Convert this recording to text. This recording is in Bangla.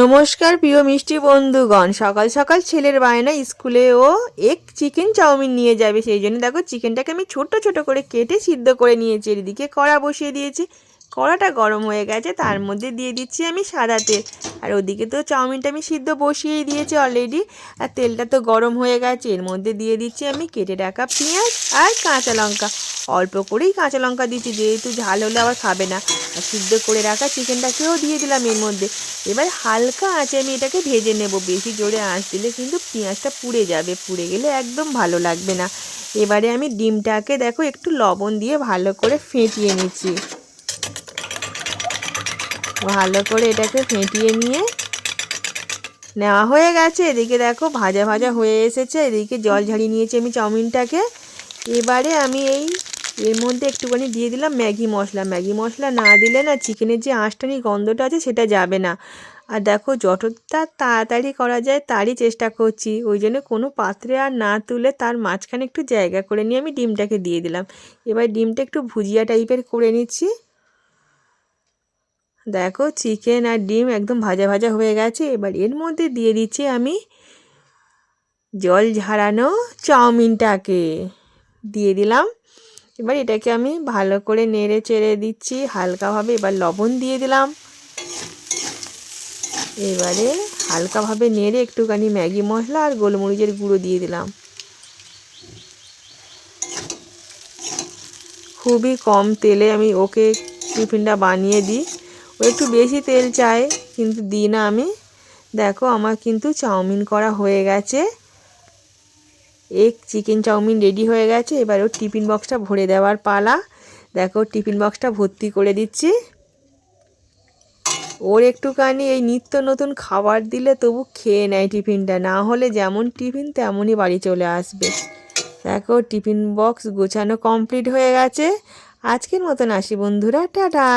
নমস্কার প্রিয় মিষ্টি বন্ধুগণ। সকাল সকাল ছেলের বায়না স্কুলে ও চিকেন চাউমিন নিয়ে যাবে, সেই জন্য দেখো চিকেনটাকে আমি ছোট ছোট করে কেটে সিদ্ধ করে নিয়েছি। এদিকে কড়া বসিয়ে দিয়েছি, কড়াটা গরম হয়ে গেছে, তার মধ্যে দিয়ে দিচ্ছি আমি সাদা তেল। আর ওদিকে তো চাউমিনটা আমি সিদ্ধ বসিয়েই দিয়েছি অলরেডি, আর তেলটা তো গরম হয়ে গেছে। এর মধ্যে দিয়ে দিচ্ছি আমি কেটে রাখা পেঁয়াজ আর কাঁচা লঙ্কা। অল্প করেই কাঁচা লঙ্কা দিচ্ছি, যেহেতু ঝাল হলে আবার খাবে না। আর সিদ্ধ করে রাখা চিকেনটাকেও দিয়ে দিলাম এর মধ্যে। এবার হালকা আঁচে আমি এটাকে ভেজে নেব। বেশি জোরে আঁচ দিলে কিন্তু পেঁয়াজটা পুড়ে যাবে, পুড়ে গেলে একদম ভালো লাগবে না। এবারে আমি ডিমটাকে দেখো একটু লবণ দিয়ে ভালো করে ফেটিয়ে নিচ্ছি। ভালো করে এটাকে ফেটিয়ে নিয়ে নেওয়া হয়ে গেছে। এদিকে দেখো ভাজা ভাজা হয়ে এসেছে, এদিকে জল ঝাড়িয়ে নিয়েছি আমি চাউমিনটাকে। এবারে আমি এর মধ্যে একটুখানি দিয়ে দিলাম ম্যাগি মশলা। ম্যাগি মশলা না দিলে না চিকেনের যে আঁশটানি গন্ধটা আছে সেটা যাবে না। আর দেখো যতটা তাড়াতাড়ি করা যায় তারই চেষ্টা করছি, ওই জন্য কোনো পাত্রে আর না তুলে তার মাঝখানে একটু জায়গা করে নিয়ে আমি ডিমটাকে দিয়ে দিলাম। এবার ডিমটা একটু ভুজিয়া টাইপের করে নিচ্ছি। দেখো চিকেন আর ডিম একদম ভাজা ভাজা হয়ে গেছে। এবার এর মধ্যে দিয়ে দিচ্ছি আমি জল ঝাড়ানো চাউমিনটাকে দিয়ে দিলাম। এবার এটাকে আমি ভালো করে নেড়ে চেড়ে দিচ্ছি হালকাভাবে। এবার লবণ দিয়ে দিলাম। এবারে হালকাভাবে নেড়ে একটুখানি ম্যাগি মশলা আর গোলমরিচের গুঁড়ো দিয়ে দিলাম। খুবই কম তেলে আমি ওকে টিফিনটা বানিয়ে দিই। ও একটু বেশি তেল চায়, কিন্তু দিই না আমি। দেখো আমার কিন্তু চাউমিন করা হয়ে গেছে, চিকেন চাউমিন রেডি হয়ে গেছে। এবার ওর টিফিন বক্সটা ভরে দেওয়ার পালা। দেখো টিফিন বক্সটা ভর্তি করে দিচ্ছি। ওর একটুখানি এই নিত্য নতুন খাবার দিলে তবু খেয়ে নেয় টিফিনটা, না হলে যেমন টিফিন তেমনই বাড়ি চলে আসবে। দেখো টিফিন বক্স গোছানো কমপ্লিট হয়ে গেছে। আজকের মতন আসি বন্ধুরা, টাটা।